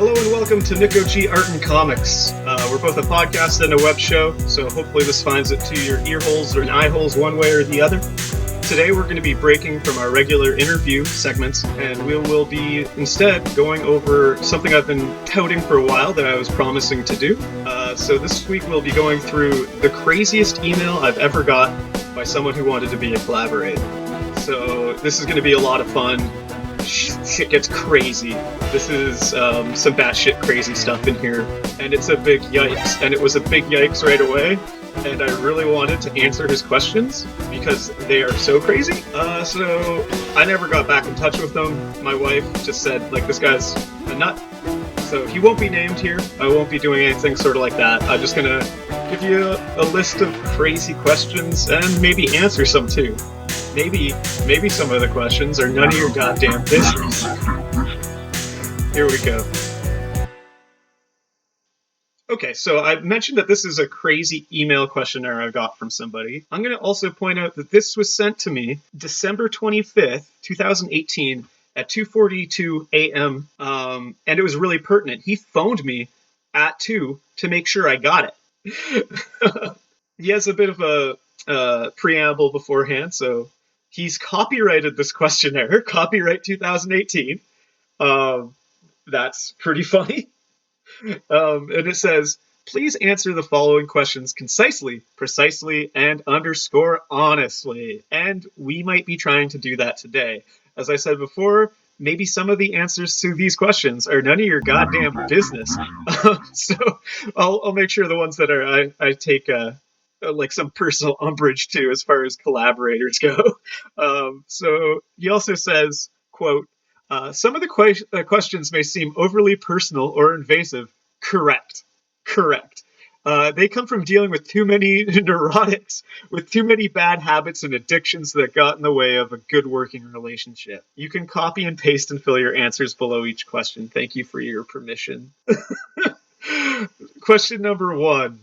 Hello and welcome to nickogartandcomics. We're both a podcast and a web show, so hopefully this finds it to your ear holes or eye holes one way or the other. Today we're going to be breaking from our regular interview segments, and we will be instead going over something I've been touting for a while that I was promising to do. So this week we'll be going through the craziest email I've ever got by someone who wanted to be a collaborator. So this is going to be a lot of fun. Shit gets crazy. This is some batshit crazy stuff in here, and it's a big yikes. And it was a big yikes right away, and I really wanted to answer his questions because they are so crazy. So I never got back in touch with them. My wife just said, like, this guy's a nut. So he won't be named here. I won't be doing anything sort of like that. I'm just gonna give you a list of crazy questions and maybe answer some too. Maybe some of the questions are none of your goddamn business. Here we go. Okay, so I mentioned that this is a crazy email questionnaire I got from somebody. I'm going to also point out that this was sent to me December 25th, 2018 at 2:42 a.m., and it was really pertinent. He phoned me at 2 to make sure I got it. He has a bit of a preamble beforehand, so he's copyrighted this questionnaire, copyright 2018. That's pretty funny. And it says, please answer the following questions concisely, precisely, and _honestly. And we might be trying to do that today. As I said before, maybe some of the answers to these questions are none of your goddamn business. So I'll make sure the ones that are I take like some personal umbrage to as far as collaborators go. So he also says, quote, some of the questions may seem overly personal or invasive. Correct. They come from dealing with too many neurotics, with too many bad habits and addictions that got in the way of a good working relationship. You can copy and paste and fill your answers below each question. Thank you for your permission. Question number 1.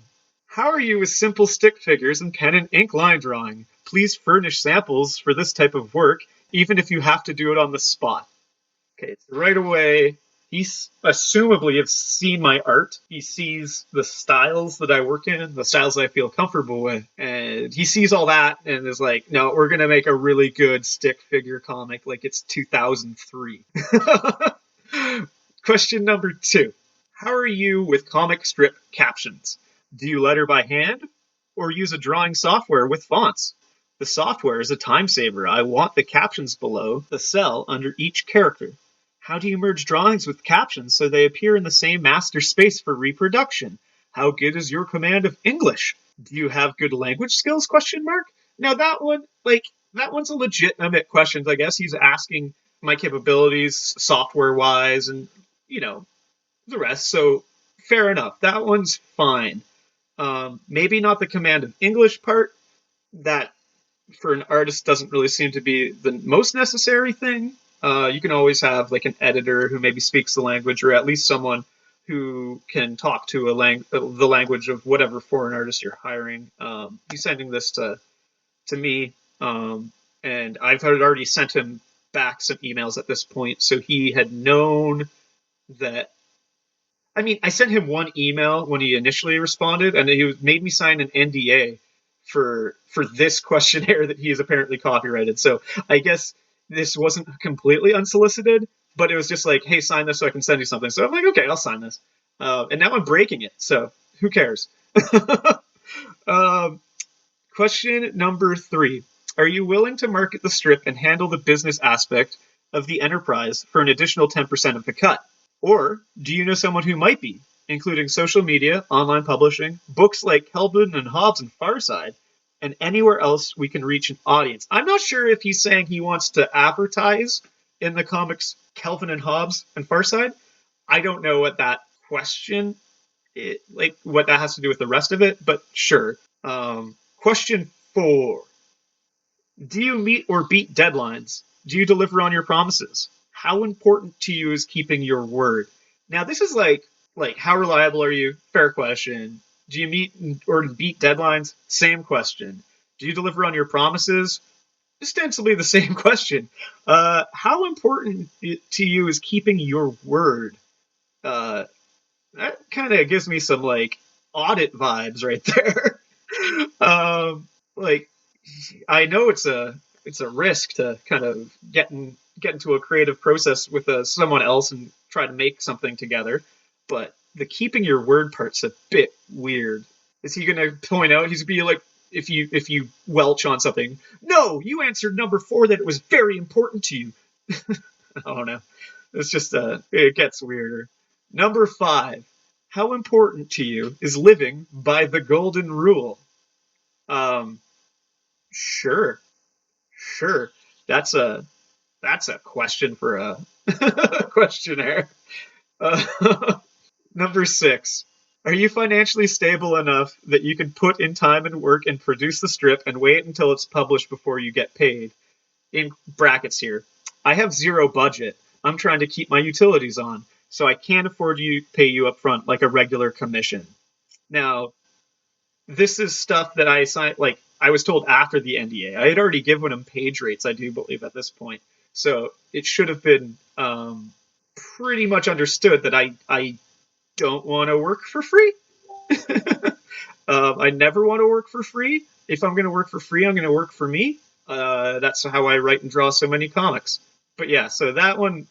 How are you with simple stick figures and pen and ink line drawing? Please furnish samples for this type of work, even if you have to do it on the spot. Okay, so right away, he's assumably has seen my art. He sees the styles that I work in, the styles I feel comfortable with, and he sees all that and is like, no, we're going to make a really good stick figure comic like it's 2003. Question number 2. How are you with comic strip captions? Do you letter by hand or use a drawing software with fonts? The software is a time saver. I want the captions below the cell under each character. How do you merge drawings with captions so they appear in the same master space for reproduction? How good is your command of English? Do you have good language skills? ? Now that one's a legitimate question. I guess he's asking my capabilities software-wise and, the rest. So fair enough. That one's fine. Maybe not the command of English part. That, for an artist, doesn't really seem to be the most necessary thing. You can always have like an editor who maybe speaks the language, or at least someone who can talk to the language of whatever foreign artist you're hiring. He's sending this to me, and I've already sent him back some emails at this point, so he had known that. I mean, I sent him one email when he initially responded, and he made me sign an NDA for this questionnaire that he has apparently copyrighted. So I guess this wasn't completely unsolicited, but it was just like, hey, sign this so I can send you something. So I'm like, okay, I'll sign this. And now I'm breaking it, so who cares? Question number 3. Are you willing to market the strip and handle the business aspect of the enterprise for an additional 10% of the cut? Or do you know someone who might be, including social media, online publishing, books like Kelvin and Hobbes and Farside, and anywhere else we can reach an audience? I'm not sure if he's saying he wants to advertise in the comics Kelvin and Hobbes and Farside. I don't know what that question, what that has to do with the rest of it, but sure. Question 4. Do you meet or beat deadlines? Do you deliver on your promises? How important to you is keeping your word? Now, this is like how reliable are you? Fair question. Do you meet or beat deadlines? Same question. Do you deliver on your promises? Ostensibly the same question. How important to you is keeping your word? Uh, that kind of gives me some like audit vibes right there. Like I know it's a risk to kind of get into a creative process with someone else and try to make something together, but the keeping your word part's a bit weird. Is he gonna point out? He's gonna be like, if you welch on something, no, you answered number 4 that it was very important to you. I don't know. It's just it gets weirder. Number 5. How important to you is living by the golden rule? Um, sure, sure. That's a that's a question for a questionnaire. Number 6. Are you financially stable enough that you can put in time and work and produce the strip and wait until it's published before you get paid? In brackets here, I have zero budget. I'm trying to keep my utilities on, so I can't afford to pay you up front like a regular commission. Now, this is stuff that I signed, like, I was told after the NDA. I had already given him page rates, I do believe, at this point. So it should have been pretty much understood that I don't want to work for free. I never want to work for free. If I'm going to work for free, I'm going to work for me. That's how I write and draw so many comics. But yeah, so that one,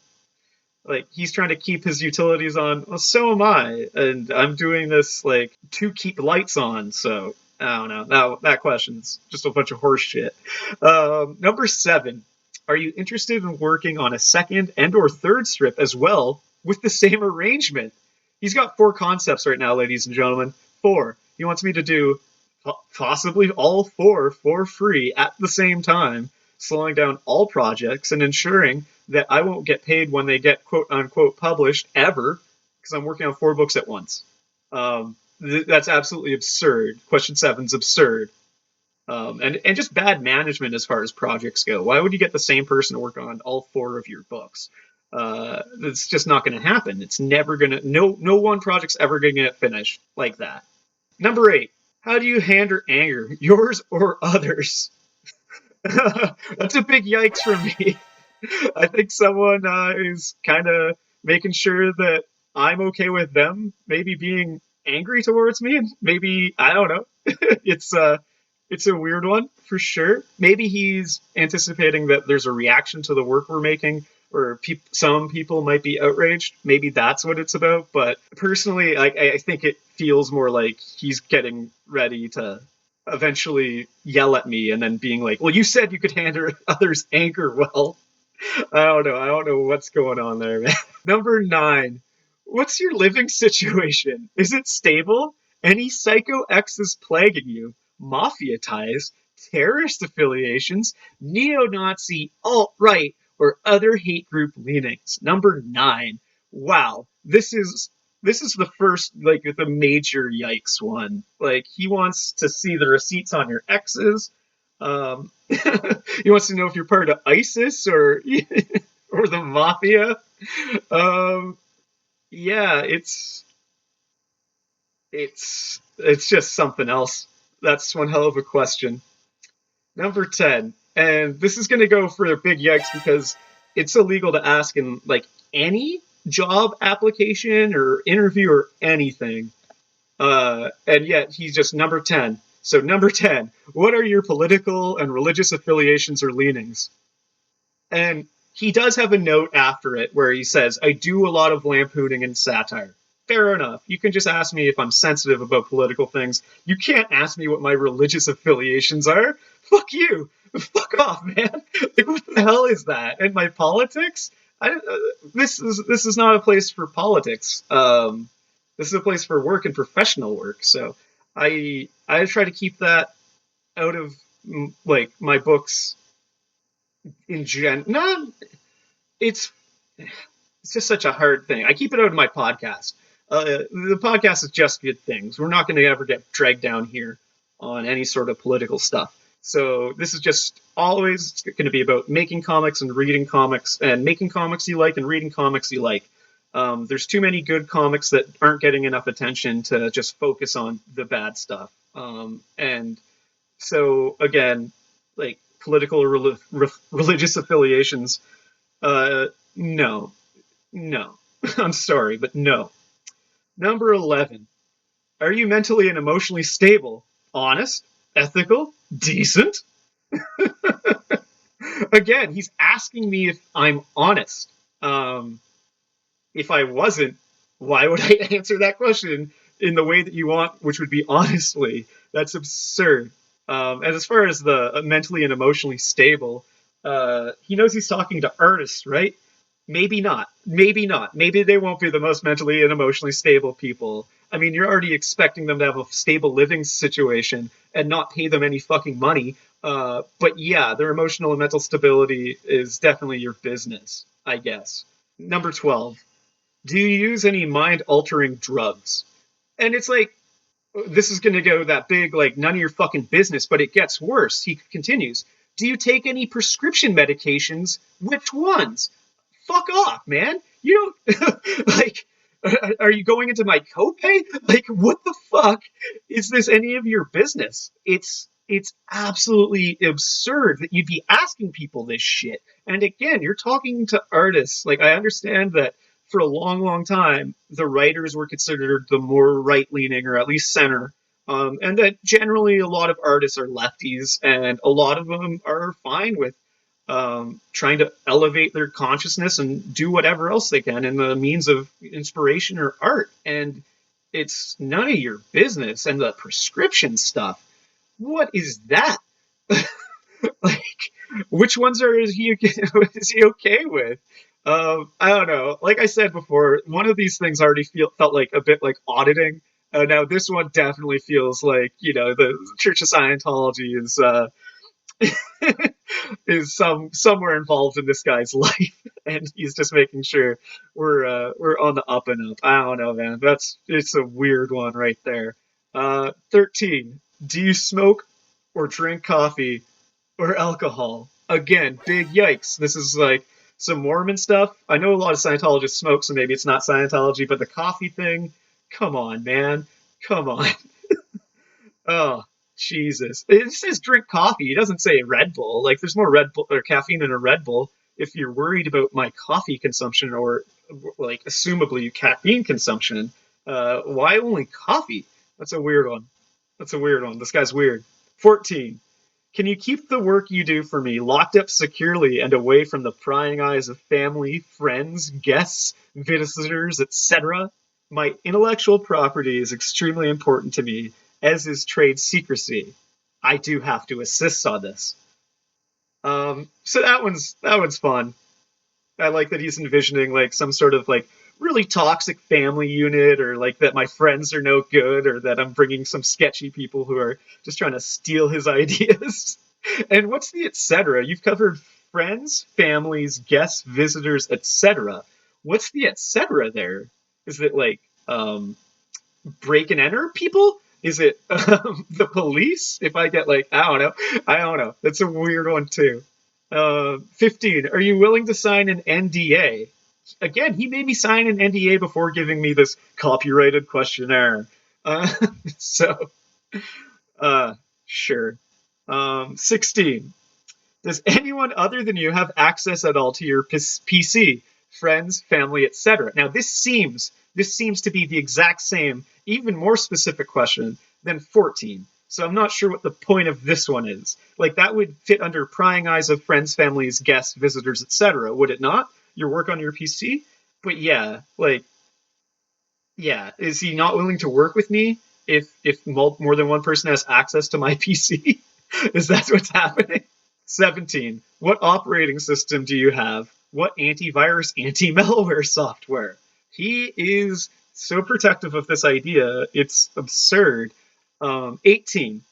like, he's trying to keep his utilities on. Well, so am I, and I'm doing this like to keep lights on. So I don't know. Now that question's just a bunch of horse shit. Number 7. Are you interested in working on a second and/or third strip as well with the same arrangement? He's got 4 concepts right now, ladies and gentlemen. 4. He wants me to do possibly all 4 for free at the same time, slowing down all projects and ensuring that I won't get paid when they get quote unquote published ever, because I'm working on 4 books at once. That's absolutely absurd. Question 7's absurd. And just bad management as far as projects go. Why would you get the same person to work on all 4 of your books? It's just not going to happen. It's never going to. No one project's ever going to get finished like that. Number 8. How do you handle anger, yours or others? That's a big yikes for me. I think someone is kind of making sure that I'm okay with them maybe being angry towards me, and maybe I don't know. It's a weird one for sure. Maybe he's anticipating that there's a reaction to the work we're making, or some people might be outraged. Maybe that's what it's about. But personally, I think it feels more like he's getting ready to eventually yell at me and then being like, well, you said you could handle others' anger well. I don't know. I don't know what's going on there, man. Number 9. What's your living situation? Is it stable? Any psycho exes plaguing you? Mafia ties? Terrorist affiliations? Neo-Nazi, alt-right, or other hate group leanings? Number 9. Wow. This is the first, like, the major yikes one. Like, he wants to see the receipts on your exes. He wants to know if you're part of ISIS or or the mafia. Yeah, it's just something else. That's one hell of a question. Number 10, and this is going to go for a big yikes because it's illegal to ask in like any job application or interview or anything. And yet he's just number 10. So number 10, what are your political and religious affiliations or leanings? And he does have a note after it where he says, I do a lot of lampooning and satire. Fair enough. You can just ask me if I'm sensitive about political things. You can't ask me what my religious affiliations are. Fuck you. Fuck off, man. Like, what the hell is that? And my politics? This is not a place for politics. This is a place for work and professional work. So I try to keep that out of like my books in No, it's just such a hard thing. I keep it out of my podcast. The podcast is just good things. We're not going to ever get dragged down here on any sort of political stuff. So this is just always going to be about making comics and reading comics, and making comics you like and reading comics you like. There's too many good comics that aren't getting enough attention to just focus on the bad stuff. And so again, like political or religious affiliations, no. I'm sorry, but no. Number 11. Are you mentally and emotionally stable? Honest? Ethical? Decent? Again, he's asking me if I'm honest. Um, if I wasn't, why would I answer that question in the way that you want, which would be honestly? That's absurd. And as far as the mentally and emotionally stable, he knows he's talking to artists, right? Maybe not. Maybe not. Maybe they won't be the most mentally and emotionally stable people. I mean, you're already expecting them to have a stable living situation and not pay them any fucking money. But yeah, their emotional and mental stability is definitely your business, I guess. Number 12. Do you use any mind altering drugs? And it's like, this is going to go that big, like, none of your fucking business, but it gets worse. He continues. Do you take any prescription medications? Which ones? Fuck off, man. You don't, like, are you going into my copay? Like, what the fuck is this any of your business? It's absolutely absurd that you'd be asking people this shit. And again, you're talking to artists. Like, I understand that for a long, long time, the writers were considered the more right leaning or at least center. And that generally a lot of artists are lefties, and a lot of them are fine with trying to elevate their consciousness and do whatever else they can in the means of inspiration or art. And it's none of your business. And the prescription stuff, what is that? Like, which ones is he okay with? I don't know. Like I said before, one of these things already felt like a bit like auditing. Now this one definitely feels like, the Church of Scientology is somewhere involved in this guy's life, and he's just making sure we're on the up and up. I don't know, man. It's a weird one right there. 13. Do you smoke or drink coffee or alcohol? Again, big yikes. This is like some Mormon stuff. I know a lot of Scientologists smoke, so maybe it's not Scientology, but the coffee thing, come on, man. Come on. Oh, Jesus. It says drink coffee. It doesn't say Red Bull. Like, there's more Red Bull or caffeine in a Red Bull. If you're worried about my coffee consumption or, like, assumably caffeine consumption, why only coffee? That's a weird one. That's a weird one. This guy's weird. 14. Can you keep the work you do for me locked up securely and away from the prying eyes of family, friends, guests, visitors, etc.? My intellectual property is extremely important to me, as is trade secrecy. I do have to assist on this. So that one's fun. I like that he's envisioning like some sort of like really toxic family unit, or like that my friends are no good, or that I'm bringing some sketchy people who are just trying to steal his ideas. And what's the etc.? You've covered friends, families, guests, visitors, etc. What's the etc. there? Is it like break and enter people? Is it the police? If I get like, I don't know. That's a weird one too. 15. Are you willing to sign an NDA? Again, he made me sign an NDA before giving me this copyrighted questionnaire. So, sure. 16. Does anyone other than you have access at all to your PC? Friends, family, etc. Now, this seems to be the exact same, even more specific question than 14. So I'm not sure what the point of this one is. Like, that would fit under prying eyes of friends, families, guests, visitors, etc., would it not? Your work on your PC? But yeah, like, yeah, is he not willing to work with me if more than one person has access to my PC? Is that what's happening? 17. What operating system do you have? What antivirus, anti-malware software? He is so protective of this idea, it's absurd. 18.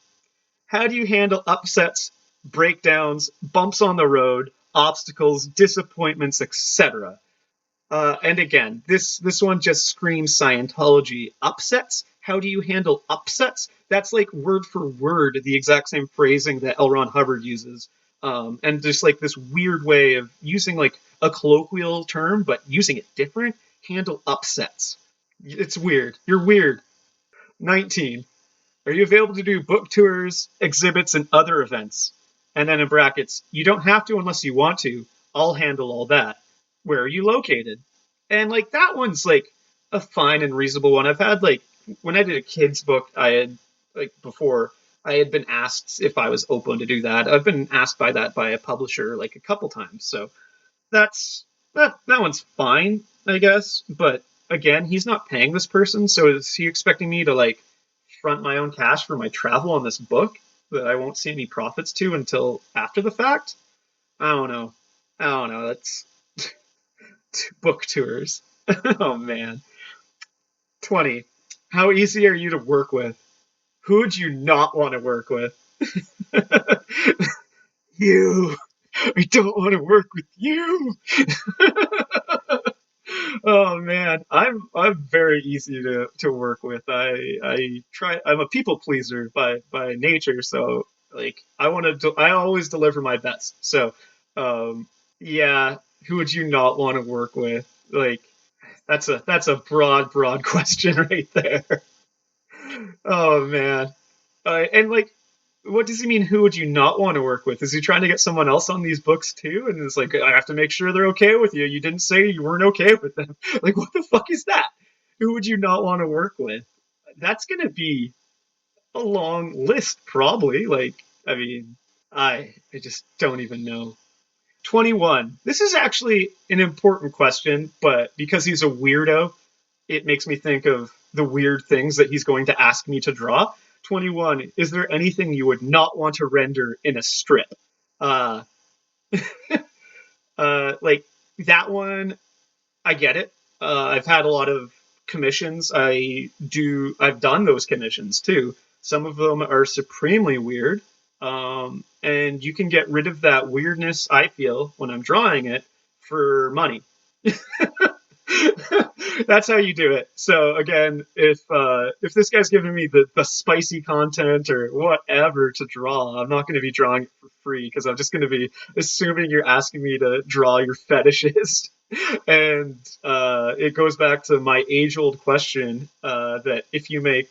How do you handle upsets, breakdowns, bumps on the road, obstacles, disappointments, etc.? And again, this one just screams Scientology. Upsets? How do you handle upsets? That's like word for word the exact same phrasing that L. Ron Hubbard uses. And just like this weird way of using like a colloquial term, but using it different. Handle upsets. It's weird. You're weird. 19. Are you available to do book tours, exhibits, and other events? And then in brackets, you don't have to unless you want to. I'll handle all that. Where are you located? And like that one's like a fine and reasonable one. I've had like when I did a kids book, I had like before I had been asked if I was open to do that. I've been asked by that by a publisher like a couple times. So that's that one's fine, I guess. But again, he's not paying this person, so is he expecting me to like front my own cash for my travel on this book that I won't see any profits to until after the fact? I don't know. I don't know. That's book tours. Oh man. 20. How easy are you to work with? Who would you not want to work with? You. I don't want to work with you. Oh man, I'm very easy to work with. I'm a people pleaser by nature, so like I always deliver my best. So yeah, who would you not want to work with? Like that's a broad question right there. Oh man. And like, what does he mean? Who would you not want to work with? Is he trying to get someone else on these books too? And it's like, I have to make sure they're okay with you. You didn't say you weren't okay with them. Like, what the fuck is that? Who would you not want to work with? That's gonna be a long list, probably. Like, I mean, I just don't even know. 21. This is actually an important question, but because he's a weirdo, it makes me think of the weird things that he's going to ask me to draw. 21. Is there anything you would not want to render in a strip? Uh, like that one, I get it. I've had a lot of commissions. I've done those commissions too. Some of them are supremely weird. And you can get rid of that weirdness, I feel, when I'm drawing it for money. That's how you do it. So again, if this guy's giving me the spicy content or whatever to draw, I'm not going to be drawing it for free because I'm just going to be assuming you're asking me to draw your fetishes. And it goes back to my age-old question that if you make,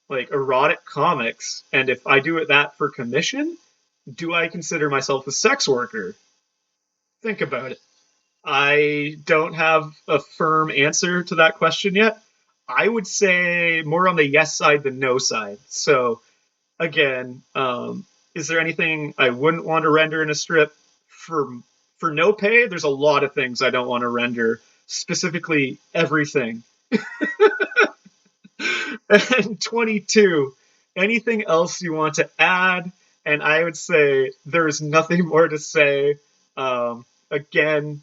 like erotic comics, and if I do it that for commission, do I consider myself a sex worker? Think about it. I don't have a firm answer to that question yet. I would say more on the yes side than no side. So again, is there anything I wouldn't want to render in a strip for no pay? There's a lot of things I don't want to render. Specifically, everything. And 22. Anything else you want to add? And I would say there's nothing more to say. Again,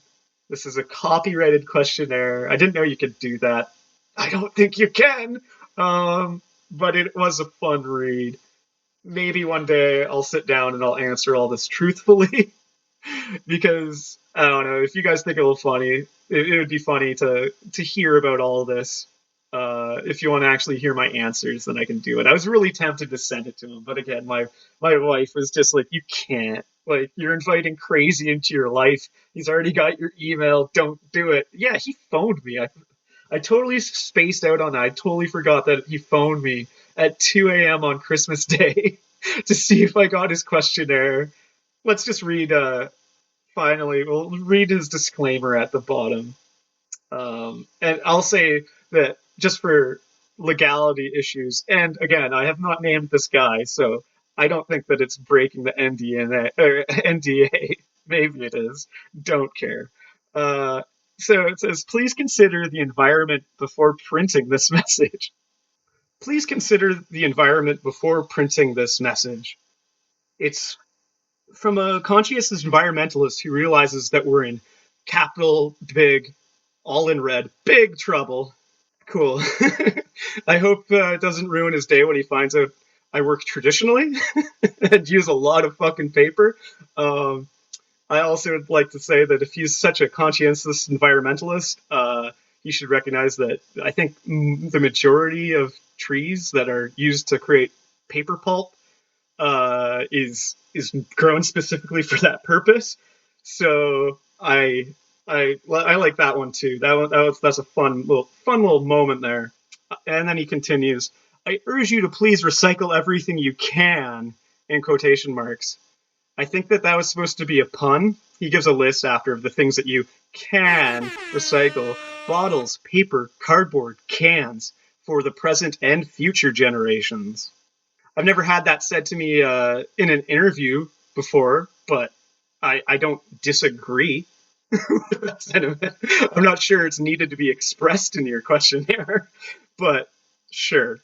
this is a copyrighted questionnaire. I didn't know you could do that. I don't think you can. But it was a fun read. Maybe one day I'll sit down and I'll answer all this truthfully. Because I don't know, if you guys think it'll funny, it would be funny to hear about all this. If you want to actually hear my answers, then I can do it. I was really tempted to send it to him, but again, my wife was just like, "You can't. Like, you're inviting crazy into your life. He's already got your email. Don't do it." Yeah, he phoned me. I totally spaced out on that. I totally forgot that he phoned me at 2 a.m. on Christmas Day to see if I got his questionnaire. Let's just read. Finally, we'll read his disclaimer at the bottom. And I'll say that just for legality issues, and again, I have not named this guy, so I don't think that it's breaking the NDA. Maybe it is. Don't care. So it says, please consider the environment before printing this message. Please consider the environment before printing this message. It's from a conscientious environmentalist who realizes that we're in capital big, all in red, big trouble. Cool. I hope it doesn't ruin his day when he finds out I work traditionally and use a lot of fucking paper. I also would like to say that if he's such a conscientious environmentalist, he should recognize that I think the majority of trees that are used to create paper pulp is grown specifically for that purpose. So I like that one too. That's a fun little moment there. And then he continues, I urge you to please recycle everything you can, in quotation marks. I think that was supposed to be a pun. He gives a list after of the things that you can recycle: bottles, paper, cardboard, cans for the present and future generations. I've never had that said to me in an interview before, but I don't disagree with that sentiment. I'm not sure it's needed to be expressed in your questionnaire, but sure.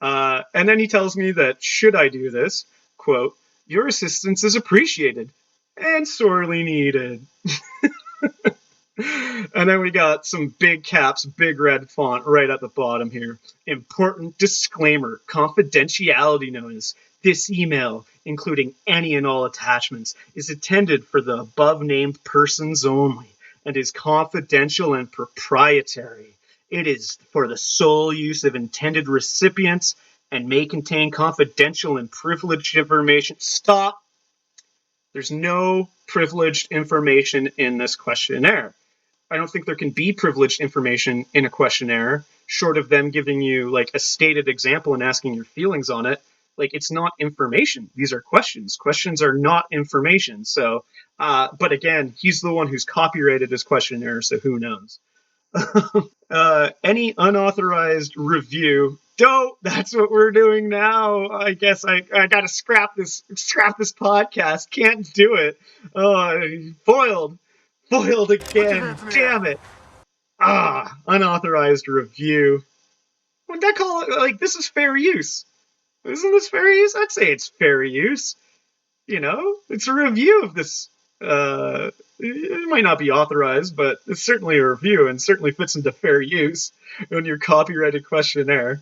And then he tells me that should I do this, quote, your assistance is appreciated and sorely needed. And then we got some big caps, big red font right at the bottom here. Important disclaimer, confidentiality notice. This email, including any and all attachments, is intended for the above named persons only and is confidential and proprietary. It is for the sole use of intended recipients and may contain confidential and privileged information. Stop. There's no privileged information in this questionnaire. I don't think there can be privileged information in a questionnaire, short of them giving you like a stated example and asking your feelings on it. Like, it's not information. These are questions. Questions are not information. So, but again, he's the one who's copyrighted his questionnaire, so who knows? Any unauthorized review. Dope. That's what we're doing now. I guess I gotta scrap this podcast. Can't do it. Foiled again. Damn it. Unauthorized review. Would I call it, like, this is fair use? Isn't this fair use? I'd say it's fair use. You know, it's a review of this. It might not be authorized, but it's certainly a review and certainly fits into fair use on your copyrighted questionnaire.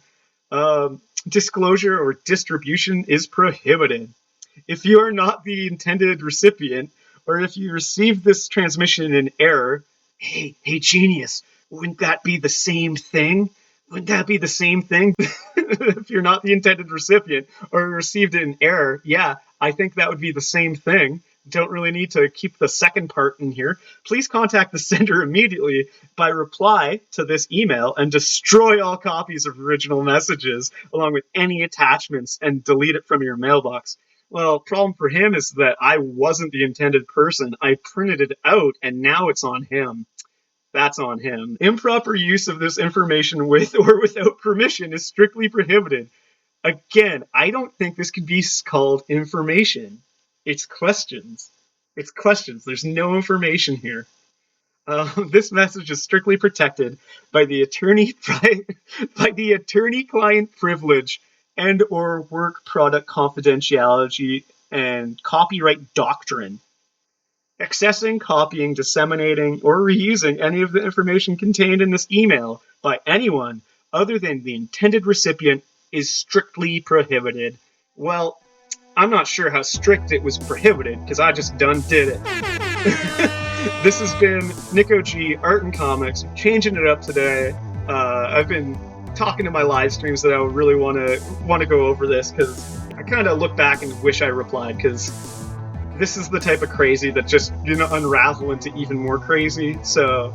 Disclosure or distribution is prohibited. If you are not the intended recipient, or if you receive this transmission in error, hey, genius, wouldn't that be the same thing? If you're not the intended recipient or received it in error, yeah, I think that would be the same thing. Don't really need to keep the second part in here. Please contact the sender immediately by reply to this email and destroy all copies of original messages along with any attachments and delete it from your mailbox. Well, problem for him is that I wasn't the intended person. I printed it out and now it's on him. That's on him. Improper use of this information with or without permission is strictly prohibited. Again, I don't think this could be called information. It's questions. There's no information here. This message is strictly protected by the attorney-client privilege and or work product confidentiality and copyright doctrine. Accessing, copying, disseminating, or reusing any of the information contained in this email by anyone other than the intended recipient is strictly prohibited. Well, I'm not sure how strict it was prohibited, because I just done did it. This has been Nico G, Art and Comics, changing it up today. I've been talking to my live streams that I would really want to go over this, because I kind of look back and wish I replied, because this is the type of crazy that just, unravel into even more crazy. So,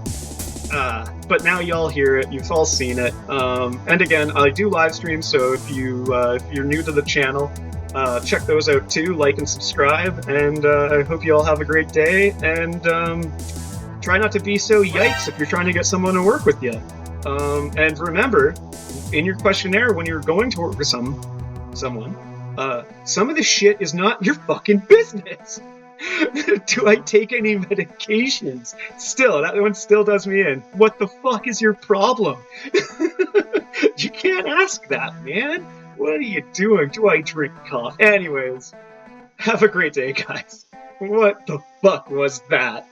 but now y'all hear it, you've all seen it. And again, I do live streams, so if you're new to the channel, check those out too, like and subscribe, and I hope you all have a great day, and try not to be so yikes if you're trying to get someone to work with you. And remember, in your questionnaire, when you're going to work with someone, some of this shit is not your fucking business. Do I take any medications? Still, that one still does me in. What the fuck is your problem? You can't ask that, man. What are you doing? Do I drink coffee? Anyways, have a great day, guys. What the fuck was that?